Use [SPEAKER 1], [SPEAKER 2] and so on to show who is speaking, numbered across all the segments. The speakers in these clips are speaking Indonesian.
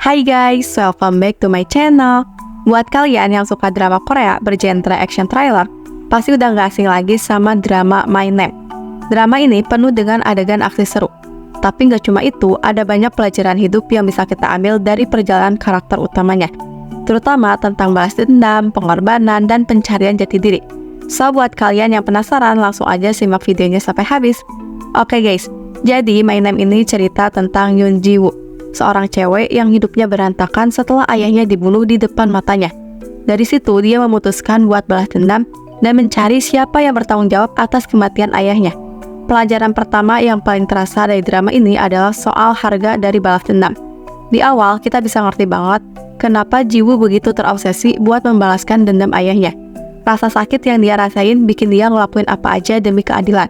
[SPEAKER 1] Hai guys, welcome back to my channel. Buat kalian yang suka drama Korea bergenre action thriller, pasti udah gak asing lagi sama drama My Name. Drama ini penuh dengan adegan aksi seru. Tapi gak cuma itu, ada banyak pelajaran hidup yang bisa kita ambil dari perjalanan karakter utamanya, terutama tentang balas dendam, pengorbanan, dan pencarian jati diri. So, buat kalian yang penasaran, langsung aja simak videonya sampai habis. Oke guys, jadi My Name ini cerita tentang Yoon Ji Woo, seorang cewek yang hidupnya berantakan setelah ayahnya dibunuh di depan matanya. Dari situ, dia memutuskan buat balas dendam dan mencari siapa yang bertanggung jawab atas kematian ayahnya. Pelajaran pertama yang paling terasa dari drama ini adalah soal harga dari balas dendam. Di awal, kita bisa ngerti banget kenapa Ji Woo begitu terobsesi buat membalaskan dendam ayahnya. Rasa sakit yang dia rasain bikin dia ngelakuin apa aja demi keadilan.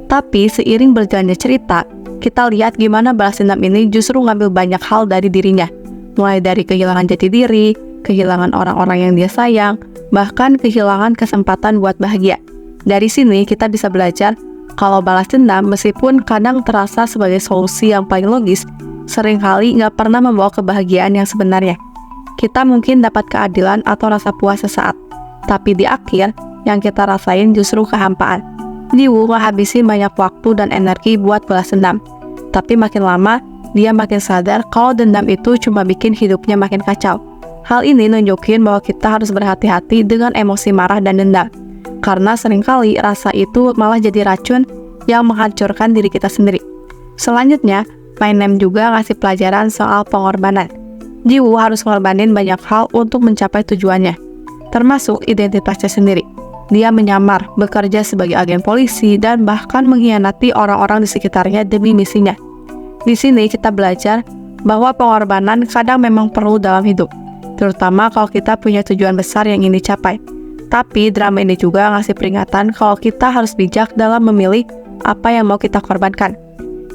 [SPEAKER 1] Tapi seiring berjalannya cerita, kita lihat gimana balas dendam ini justru ngambil banyak hal dari dirinya. Mulai dari kehilangan jati diri, kehilangan orang-orang yang dia sayang, bahkan kehilangan kesempatan buat bahagia. Dari sini kita bisa belajar kalau balas dendam meskipun kadang terasa sebagai solusi yang paling logis, seringkali nggak pernah membawa kebahagiaan yang sebenarnya. Kita mungkin dapat keadilan atau rasa puas sesaat, tapi di akhir yang kita rasain justru kehampaan. Ji Woo ngabisin banyak waktu dan energi buat balas dendam, tapi makin lama dia makin sadar kalau dendam itu cuma bikin hidupnya makin kacau. Hal ini nunjukin bahwa kita harus berhati-hati dengan emosi marah dan dendam, karena seringkali rasa itu malah jadi racun yang menghancurkan diri kita sendiri. Selanjutnya, My Name juga ngasih pelajaran soal pengorbanan. Ji Woo harus ngorbanin banyak hal untuk mencapai tujuannya, termasuk identitasnya sendiri. Dia menyamar, bekerja sebagai agen polisi, dan bahkan mengkhianati orang-orang di sekitarnya demi misinya. Di sini kita belajar bahwa pengorbanan kadang memang perlu dalam hidup, terutama kalau kita punya tujuan besar yang ingin dicapai. Tapi drama ini juga ngasih peringatan kalau kita harus bijak dalam memilih apa yang mau kita korbankan.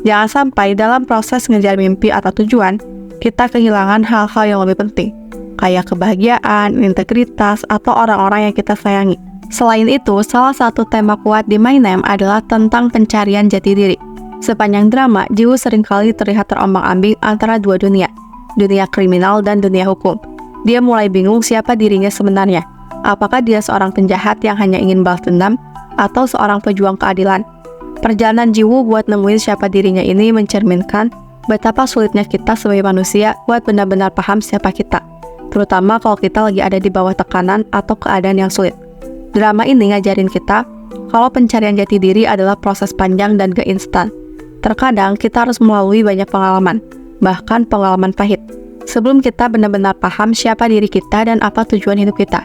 [SPEAKER 1] Jangan sampai dalam proses ngejar mimpi atau tujuan, kita kehilangan hal-hal yang lebih penting, kayak kebahagiaan, integritas, atau orang-orang yang kita sayangi. Selain itu, salah satu tema kuat di My Name adalah tentang pencarian jati diri. Sepanjang drama, Ji Woo seringkali terlihat terombang-ambing antara dua dunia kriminal dan dunia hukum. Dia mulai bingung siapa dirinya sebenarnya. Apakah dia seorang penjahat yang hanya ingin balas dendam, atau seorang pejuang keadilan? Perjalanan Ji Woo buat nemuin siapa dirinya ini mencerminkan betapa sulitnya kita sebagai manusia buat benar-benar paham siapa kita, terutama kalau kita lagi ada di bawah tekanan atau keadaan yang sulit. Drama ini ngajarin kita kalau pencarian jati diri adalah proses panjang dan gak instan. Terkadang kita harus melalui banyak pengalaman, bahkan pengalaman pahit, sebelum kita benar-benar paham siapa diri kita dan apa tujuan hidup kita.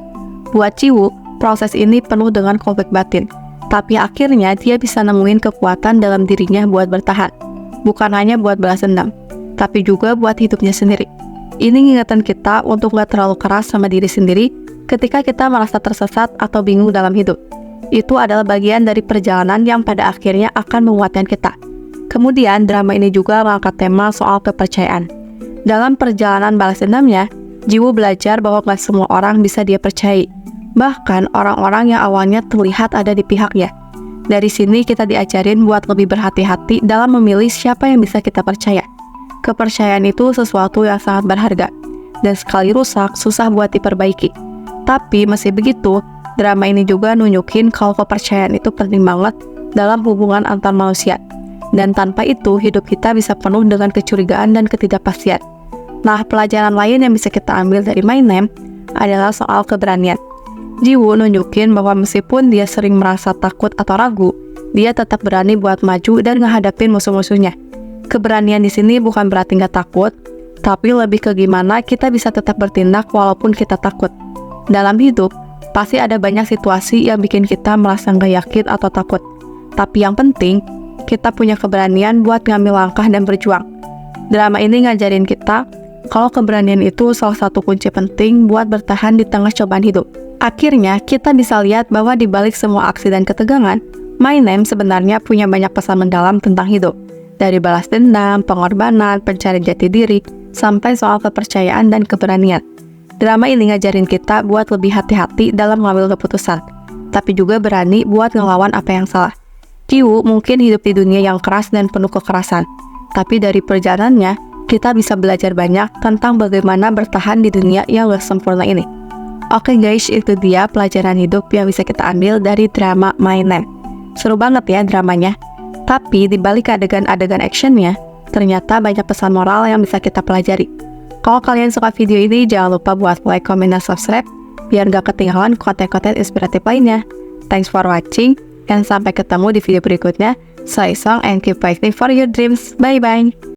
[SPEAKER 1] Buat Ji Woo, proses ini penuh dengan konflik batin, tapi akhirnya dia bisa nemuin kekuatan dalam dirinya buat bertahan. Bukan hanya buat balas dendam, tapi juga buat hidupnya sendiri. Ini ngingetin kita untuk gak terlalu keras sama diri sendiri ketika kita merasa tersesat atau bingung dalam hidup. Itu adalah bagian dari perjalanan yang pada akhirnya akan menguatkan kita. Kemudian, drama ini juga mengangkat tema soal kepercayaan. Dalam perjalanan balas dendamnya, Ji Woo belajar bahwa gak semua orang bisa dia percayai, bahkan orang-orang yang awalnya terlihat ada di pihaknya. Dari sini kita diajarin buat lebih berhati-hati dalam memilih siapa yang bisa kita percaya. Kepercayaan itu sesuatu yang sangat berharga, dan sekali rusak, susah buat diperbaiki. Tapi meski begitu, drama ini juga nunjukin kalau kepercayaan itu penting banget dalam hubungan antar manusia. Dan tanpa itu, hidup kita bisa penuh dengan kecurigaan dan ketidakpastian. Nah, pelajaran lain yang bisa kita ambil dari My Name adalah soal keberanian. Ji Woo nunjukin bahwa meskipun dia sering merasa takut atau ragu, dia tetap berani buat maju dan ngehadapin musuh-musuhnya. Keberanian di sini bukan berarti nggak takut, tapi lebih ke gimana kita bisa tetap bertindak walaupun kita takut. Dalam hidup, pasti ada banyak situasi yang bikin kita merasa nggak yakin atau takut. Tapi yang penting, kita punya keberanian buat ngambil langkah dan berjuang. Drama ini ngajarin kita kalau keberanian itu salah satu kunci penting buat bertahan di tengah cobaan hidup. Akhirnya, kita bisa lihat bahwa di balik semua aksi dan ketegangan, My Name sebenarnya punya banyak pesan mendalam tentang hidup. Dari balas dendam, pengorbanan, pencarian jati diri, sampai soal kepercayaan dan keberanian. Drama ini ngajarin kita buat lebih hati-hati dalam mengambil keputusan, tapi juga berani buat ngelawan apa yang salah. Ji Woo mungkin hidup di dunia yang keras dan penuh kekerasan, tapi dari perjalanannya, kita bisa belajar banyak tentang bagaimana bertahan di dunia yang gak sempurna ini. Oke guys, itu dia pelajaran hidup yang bisa kita ambil dari drama My Name. Seru banget ya dramanya. Tapi di balik adegan-adegan actionnya, ternyata banyak pesan moral yang bisa kita pelajari. Kalau kalian suka video ini, jangan lupa buat like, comment, dan subscribe biar gak ketinggalan konten-konten inspiratif lainnya. Thanks for watching, dan sampai ketemu di video berikutnya. Stay strong and keep fighting for your dreams. Bye-bye.